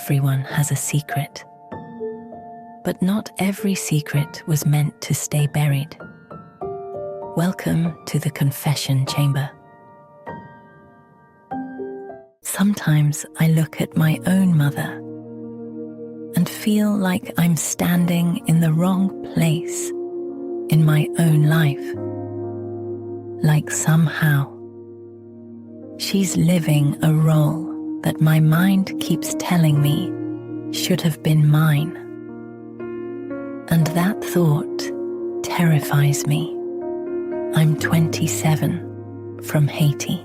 Everyone has a secret, but not every secret was meant to stay buried. Welcome to the confession chamber. Sometimes I look at my own mother and feel like I'm standing in the wrong place in my own life. Like somehow she's living a role that my mind keeps telling me should have been mine. And that thought terrifies me. I'm 27 from Haiti,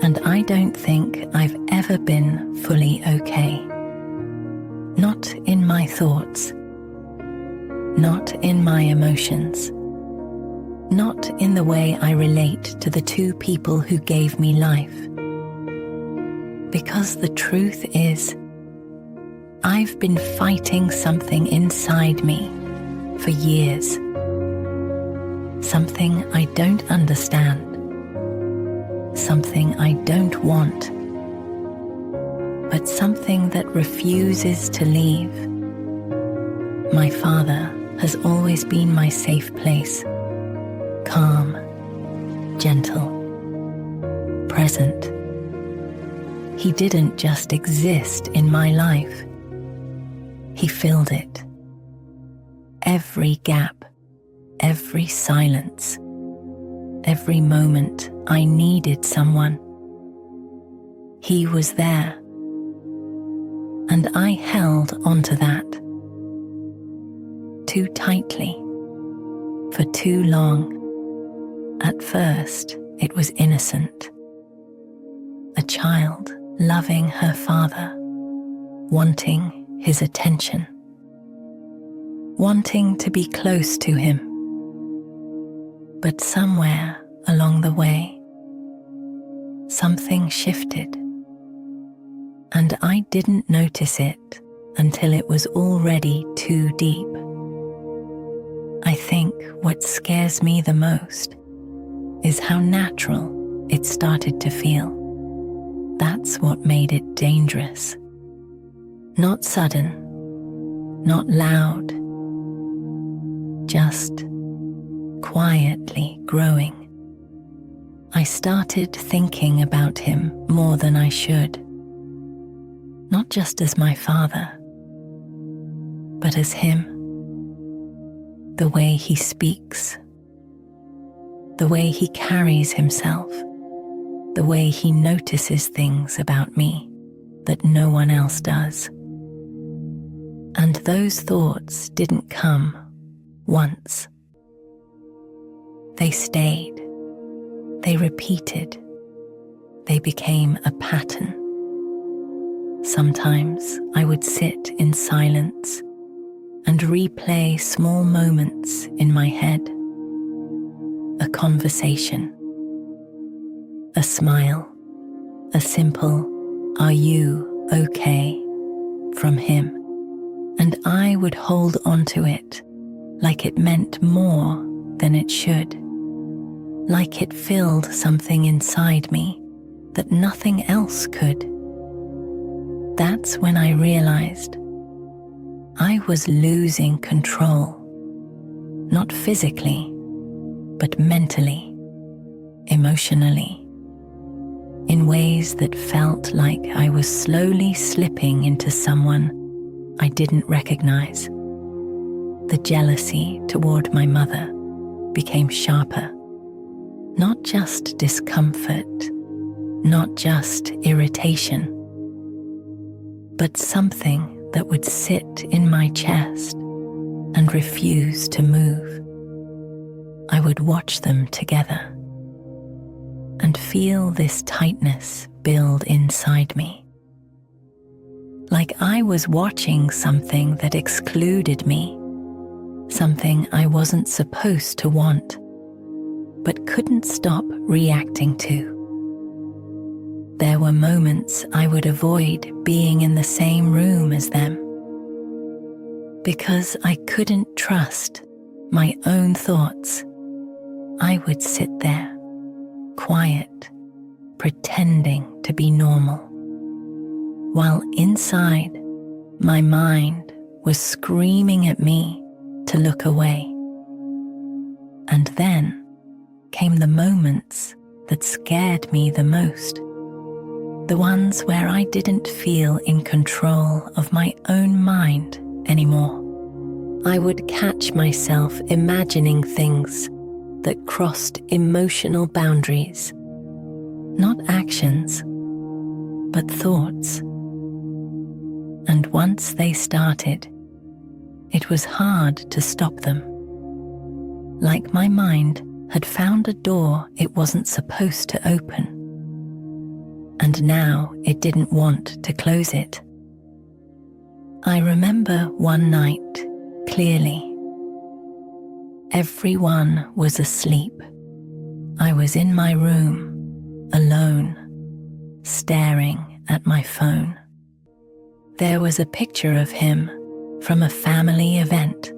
and I don't think I've ever been fully okay. Not in my thoughts, not in my emotions, not in the way I relate to the two people who gave me life. Because the truth is, I've been fighting something inside me for years. Something I don't understand. Something I don't want. But something that refuses to leave. My father has always been my safe place. Calm, gentle, present. He didn't just exist in my life. He filled it. Every gap, every silence, every moment I needed someone. He was there. And I held onto that. Too tightly. For too long. At first, it was innocent. A child loving her father, wanting his attention, wanting to be close to him. But somewhere along the way, something shifted, and I didn't notice it until it was already too deep. I think what scares me the most is how natural it started to feel. That's what made it dangerous. Not sudden, not loud, just quietly growing. I started thinking about him more than I should. Not just as my father, but as him. The way he speaks, the way he carries himself, the way he notices things about me that no one else does. And those thoughts didn't come once. They stayed, they repeated, they became a pattern. Sometimes I would sit in silence and replay small moments in my head. A conversation, a smile, a simple, "Are you okay?" from him. And I would hold onto it like it meant more than it should. Like it filled something inside me that nothing else could. That's when I realized I was losing control. Not physically, but mentally, emotionally, in ways that felt like I was slowly slipping into someone I didn't recognize. The jealousy toward my mother became sharper. Not just discomfort, not just irritation, but something that would sit in my chest and refuse to move. I would watch them together and feel this tightness build inside me. Like I was watching something that excluded me, something I wasn't supposed to want, but couldn't stop reacting to. There were moments I would avoid being in the same room as them, because I couldn't trust my own thoughts. I would sit there, quiet, pretending to be normal, while inside my mind was screaming at me to look away. And then came the moments that scared me the most, the ones where I didn't feel in control of my own mind anymore. I would catch myself imagining things that crossed emotional boundaries, not actions, but thoughts. And once they started, it was hard to stop them. Like my mind had found a door it wasn't supposed to open, and now it didn't want to close it. I remember one night clearly. Everyone was asleep. I was in my room, alone, staring at my phone. There was a picture of him from a family event.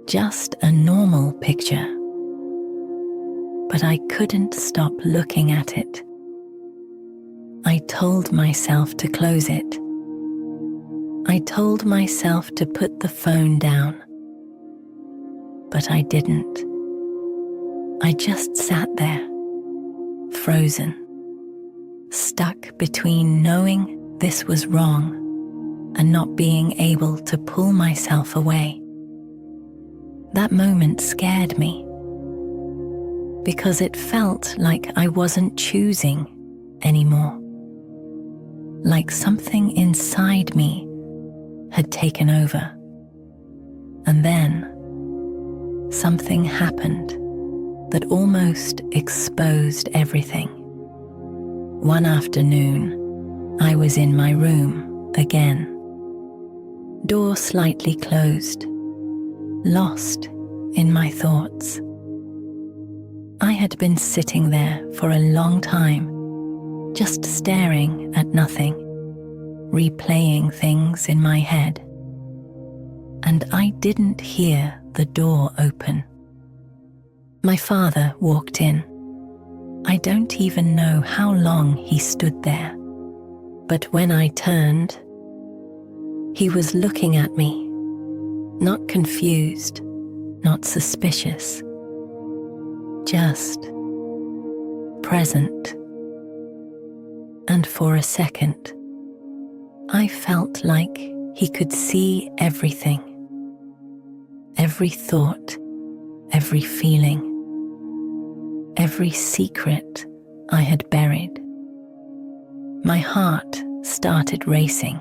Just a normal picture. But I couldn't stop looking at it. I told myself to close it. I told myself to put the phone down. But I didn't. I just sat there, frozen, stuck between knowing this was wrong and not being able to pull myself away. That moment scared me because it felt like I wasn't choosing anymore, like something inside me had taken over. And then something happened that almost exposed everything. One afternoon, I was in my room again, door slightly closed, lost in my thoughts. I had been sitting there for a long time, just staring at nothing, replaying things in my head. And I didn't hear the door open. My father walked in. I don't even know how long he stood there, but when I turned, he was looking at me, not confused, not suspicious, just present. And for a second, I felt like he could see everything, every thought, every feeling, every secret I had buried. My heart started racing.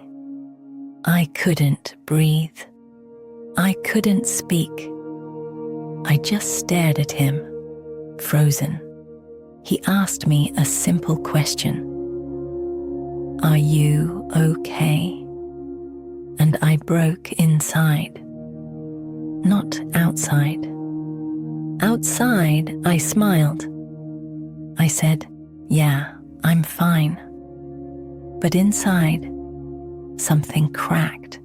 I couldn't breathe. I couldn't speak. I just stared at him, frozen. He asked me a simple question. "Are you okay?" And I broke inside, not outside. Outside, I smiled. I said, "Yeah, I'm fine." But inside, something cracked,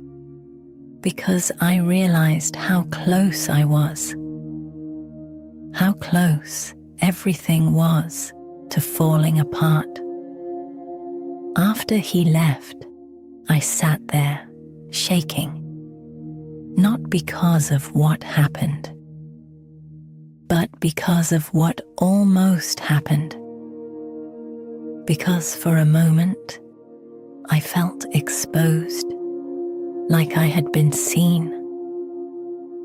because I realized how close I was, how close everything was to falling apart. After he left, I sat there, shaking, not because of what happened, but because of what almost happened. Because for a moment, I felt exposed, like I had been seen,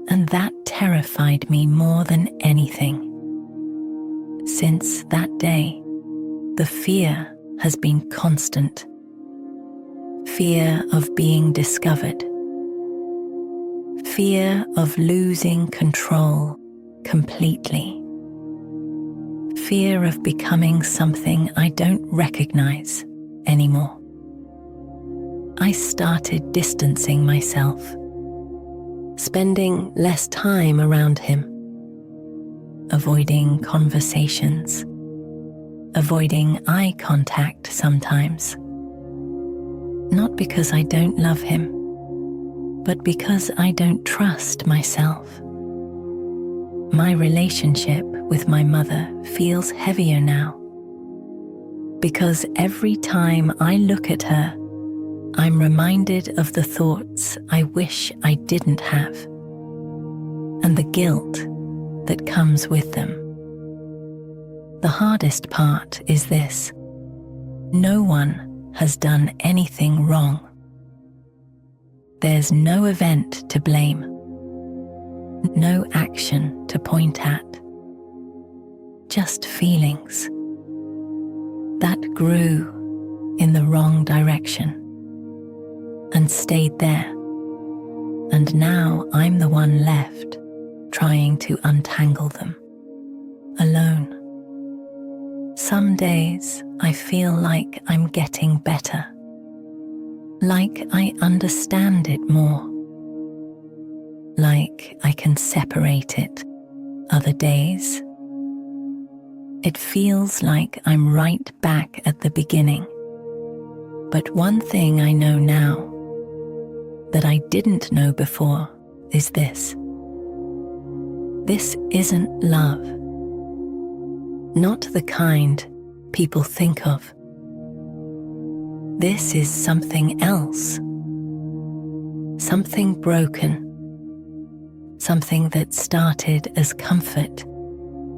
and that terrified me more than anything. Since that day, the fear has been constant. Fear of being discovered. Fear of losing control completely. Fear of becoming something I don't recognize anymore. I started distancing myself, spending less time around him, avoiding conversations, avoiding eye contact sometimes. Not because I don't love him, but because I don't trust myself. My relationship with my mother feels heavier now, because every time I look at her, I'm reminded of the thoughts I wish I didn't have, and the guilt that comes with them. The hardest part is this: no one has done anything wrong. There's no event to blame, no action to point at, just feelings that grew in the wrong direction and stayed there. And now I'm the one left trying to untangle them, alone. Some days I feel like I'm getting better, like I understand it more, like I can separate it. Other days, it feels like I'm right back at the beginning. But one thing I know now that I didn't know before is this: this isn't love. Not the kind people think of. This is something else. Something broken. Something that started as comfort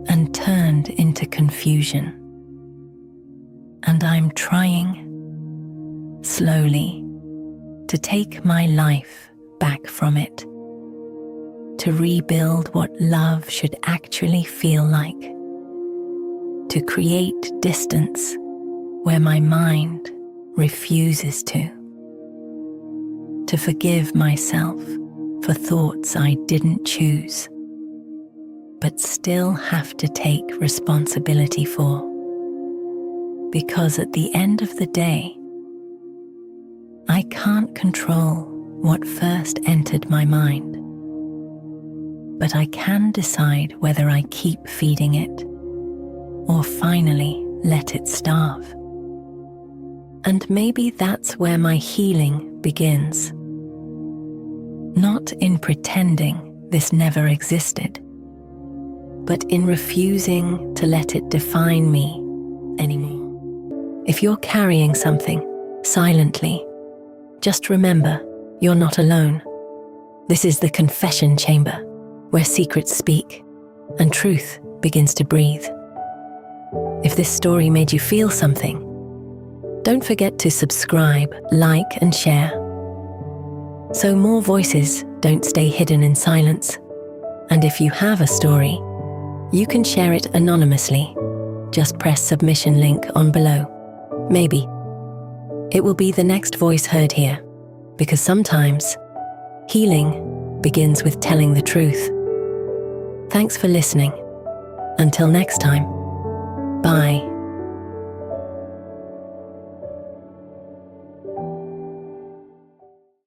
and turned into confusion. And I'm trying, slowly, to take my life back from it, to rebuild what love should actually feel like, to create distance where my mind refuses to forgive myself for thoughts I didn't choose, but still have to take responsibility for. Because at the end of the day, I can't control what first entered my mind, but I can decide whether I keep feeding it or finally let it starve. And maybe that's where my healing begins. Not in pretending this never existed, but in refusing to let it define me anymore. If you're carrying something silently, just remember, you're not alone. This is the confession chamber, where secrets speak and truth begins to breathe. If this story made you feel something, don't forget to subscribe, like, and share, so more voices don't stay hidden in silence. And if you have a story, you can share it anonymously. Just press submission link on below. Maybe it will be the next voice heard here, because sometimes healing begins with telling the truth. Thanks for listening. Until next time, bye.